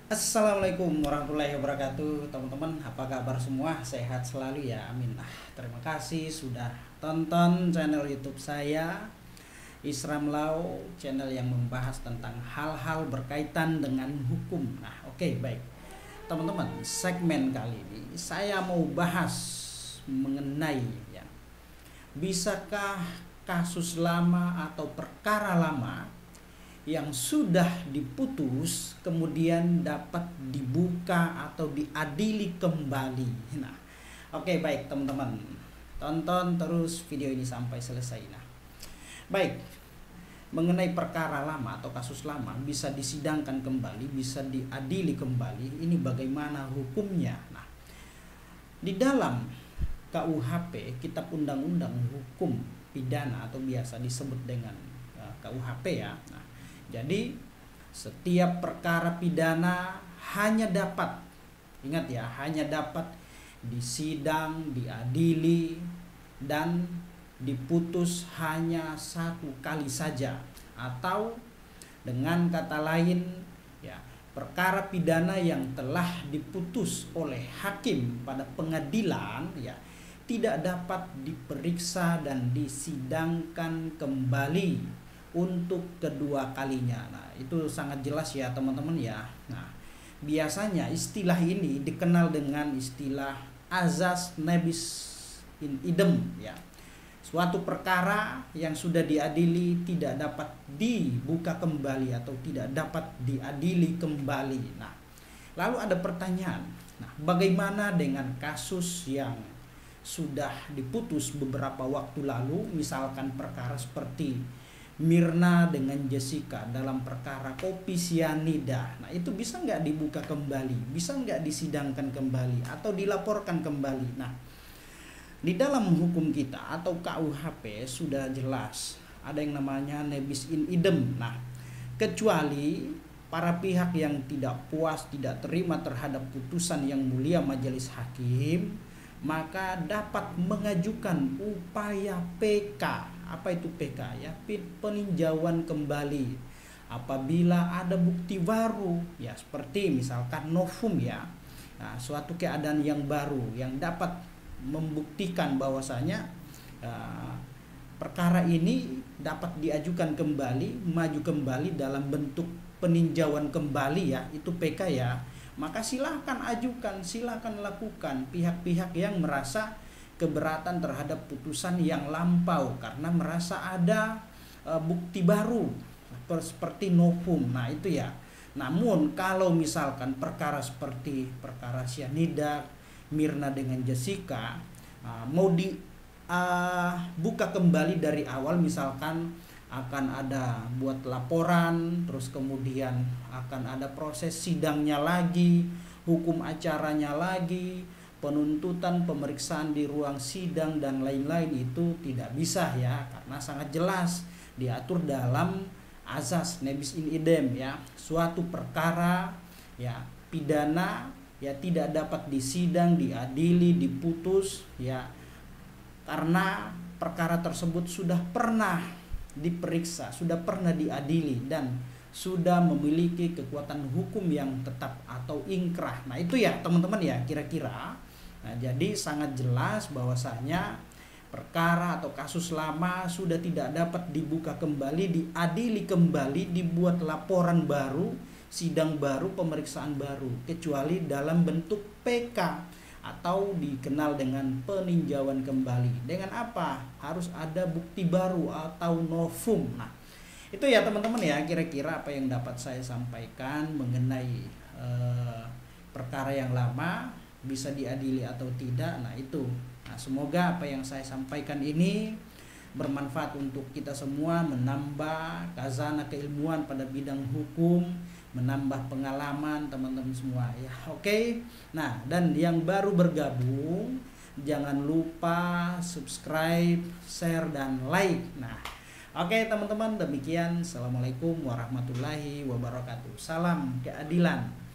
Assalamualaikum warahmatullahi wabarakatuh, teman-teman. Apa kabar semua? Sehat selalu ya, amin. Terima kasih sudah tonton channel YouTube saya, Isram Lau, channel yang membahas tentang hal-hal berkaitan dengan hukum. Oke, baik. Teman-teman, segmen kali ini saya mau bahas mengenai ya, bisakah kasus lama atau perkara lama yang sudah diputus kemudian dapat dibuka atau diadili kembali. Oke, baik teman-teman. Tonton terus video ini sampai selesai. Baik. Mengenai perkara lama atau kasus lama bisa disidangkan kembali, bisa diadili kembali. Ini bagaimana hukumnya? Di dalam KUHP, Kitab Undang-Undang Hukum Pidana atau biasa disebut dengan KUHP ya. Jadi setiap perkara pidana hanya dapat, ingat ya, hanya dapat disidang, diadili, dan diputus hanya satu kali saja. Atau dengan kata lain ya, perkara pidana yang telah diputus oleh hakim pada pengadilan ya tidak dapat diperiksa dan disidangkan kembali untuk kedua kalinya. Itu sangat jelas ya teman-teman ya. Biasanya istilah ini dikenal dengan istilah azas nebis in idem ya. Suatu perkara yang sudah diadili tidak dapat dibuka kembali atau tidak dapat diadili kembali. Lalu ada pertanyaan. Bagaimana dengan kasus yang sudah diputus beberapa waktu lalu, misalkan perkara seperti Mirna dengan Jessica dalam perkara kopi sianida. Itu bisa nggak dibuka kembali, bisa nggak disidangkan kembali atau dilaporkan kembali. Di dalam hukum kita atau KUHP sudah jelas ada yang namanya nebis in idem. Kecuali para pihak yang tidak puas, tidak terima terhadap putusan yang mulia majelis hakim, maka dapat mengajukan upaya PK. Apa itu PK ya? Peninjauan kembali apabila ada bukti baru ya, seperti misalkan novum ya. Suatu keadaan yang baru yang dapat membuktikan bahwasanya perkara ini dapat diajukan kembali, maju kembali dalam bentuk peninjauan kembali ya, itu PK ya. Maka silahkan ajukan, silahkan lakukan pihak-pihak yang merasa keberatan terhadap putusan yang lampau karena merasa ada bukti baru seperti novum. Itu ya. Namun kalau misalkan perkara seperti perkara sianida, Mirna dengan Jessica mau dibuka kembali dari awal, misalkan akan ada buat laporan, terus kemudian akan ada proses sidangnya lagi, hukum acaranya lagi, penuntutan, pemeriksaan di ruang sidang dan lain-lain, itu tidak bisa ya, karena sangat jelas diatur dalam azas nebis in idem ya. Suatu perkara ya pidana ya tidak dapat disidang, diadili, diputus ya karena perkara tersebut sudah pernah diperiksa, sudah pernah diadili dan sudah memiliki kekuatan hukum yang tetap atau ingkrah. Itu ya teman-teman ya kira-kira. Jadi sangat jelas bahwasanya perkara atau kasus lama sudah tidak dapat dibuka kembali, diadili kembali, dibuat laporan baru, sidang baru, pemeriksaan baru, kecuali dalam bentuk PK atau dikenal dengan peninjauan kembali. Dengan apa? Harus ada bukti baru atau novum. Itu ya teman-teman ya kira-kira apa yang dapat saya sampaikan mengenai perkara yang lama bisa diadili atau tidak. Itu. Semoga apa yang saya sampaikan ini bermanfaat untuk kita semua, menambah khazanah keilmuan pada bidang hukum, menambah pengalaman teman-teman semua ya. Oke. Dan yang baru bergabung jangan lupa subscribe, share dan like. Oke teman-teman, demikian. Assalamualaikum warahmatullahi wabarakatuh. Salam keadilan.